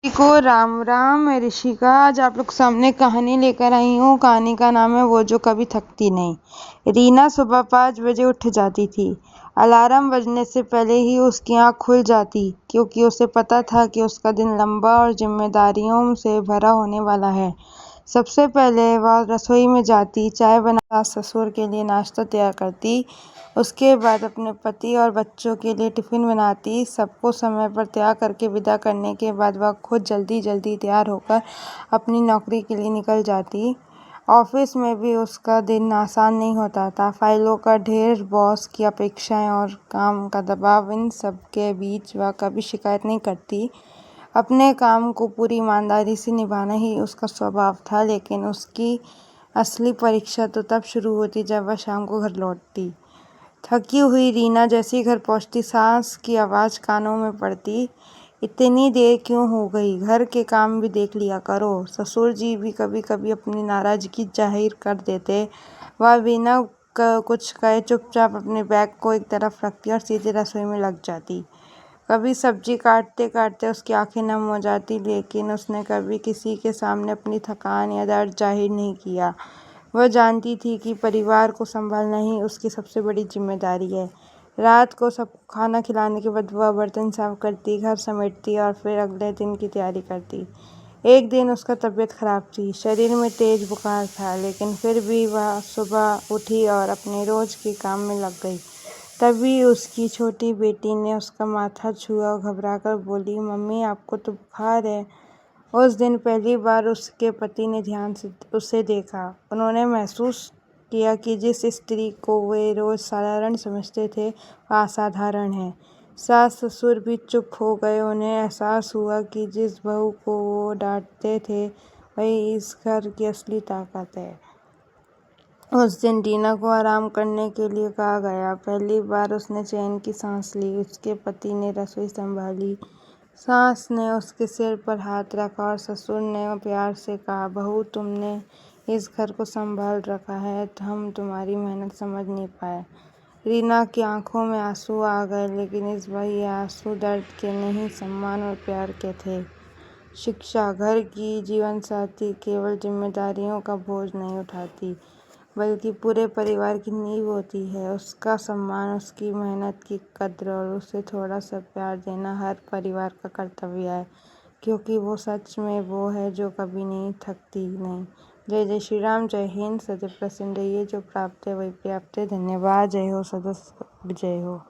को राम राम। मैं ऋषिका आज आप लोग सामने कहानी लेकर आई हूँ। कहानी का नाम है वो जो कभी थकती नहीं। रीना सुबह 5 बजे उठ जाती थी। अलार्म बजने से पहले ही उसकी आँख खुल जाती, क्योंकि उसे पता था कि उसका दिन लंबा और जिम्मेदारियों से भरा होने वाला है। सबसे पहले वह रसोई में जाती, चाय बना ससुर के लिए नाश्ता तैयार करती। उसके बाद अपने पति और बच्चों के लिए टिफिन बनाती। सबको समय पर तैयार करके विदा करने के बाद वह खुद जल्दी जल्दी तैयार होकर अपनी नौकरी के लिए निकल जाती। ऑफिस में भी उसका दिन आसान नहीं होता था। फाइलों का ढेर, बॉस की अपेक्षाएं और काम का दबाव, इन सब के बीच वह कभी शिकायत नहीं करती। अपने काम को पूरी ईमानदारी से निभाना ही उसका स्वभाव था। लेकिन उसकी असली परीक्षा तो तब शुरू होती जब वह शाम को घर लौटती। थकी हुई रीना जैसे ही घर पहुंचती, सास की आवाज़ कानों में पड़ती, इतनी देर क्यों हो गई? घर के काम भी देख लिया करो। ससुर जी भी कभी कभी अपनी नाराज़गी जाहिर कर देते। वह बिना कुछ कहे चुपचाप अपने बैग को एक तरफ रखती और सीधे रसोई में लग जाती। कभी सब्जी काटते काटते उसकी आंखें नम हो जाती, लेकिन उसने कभी किसी के सामने अपनी थकान या दर्द जाहिर नहीं किया। वह जानती थी कि परिवार को संभालना ही उसकी सबसे बड़ी जिम्मेदारी है। रात को सबको खाना खिलाने के बाद वह बर्तन साफ करती, घर समेटती और फिर अगले दिन की तैयारी करती। एक दिन उसका तबीयत खराब थी, शरीर में तेज बुखार था, लेकिन फिर भी वह सुबह उठी और अपने रोज के काम में लग गई। तभी उसकी छोटी बेटी ने उसका माथा छुआ और घबराकर बोली, मम्मी आपको तो बुखार है। उस दिन पहली बार उसके पति ने ध्यान से उसे देखा। उन्होंने महसूस किया कि जिस स्त्री को वे रोज साधारण समझते थे, वह असाधारण है। सास ससुर भी चुप हो गए। उन्हें एहसास हुआ कि जिस बहू को वो डांटते थे, वही इस घर की असली ताकत है। उस दिन रीना को आराम करने के लिए कहा गया। पहली बार उसने चैन की सांस ली। उसके पति ने रसोई संभाली, सास ने उसके सिर पर हाथ रखा और ससुर ने प्यार से कहा, बहू तुमने इस घर को संभाल रखा है, हम तुम्हारी मेहनत समझ नहीं पाए। रीना की आंखों में आंसू आ गए, लेकिन इस बार ये आंसू दर्द के नहीं, सम्मान और प्यार के थे। शिक्षा। घर की जीवनसाथी केवल जिम्मेदारियों का बोझ नहीं उठाती, बल्कि पूरे परिवार की नींव होती है। उसका सम्मान, उसकी मेहनत की कद्र और उसे थोड़ा सा प्यार देना हर परिवार का कर्तव्य है, क्योंकि वो सच में वो है जो कभी नहीं थकती नहीं। जय जय श्री राम। जय हिंद। सदैव प्रसन्न रहिए। जो प्राप्त है वही पर्याप्त है। धन्यवाद। जय हो। सदा विजय हो।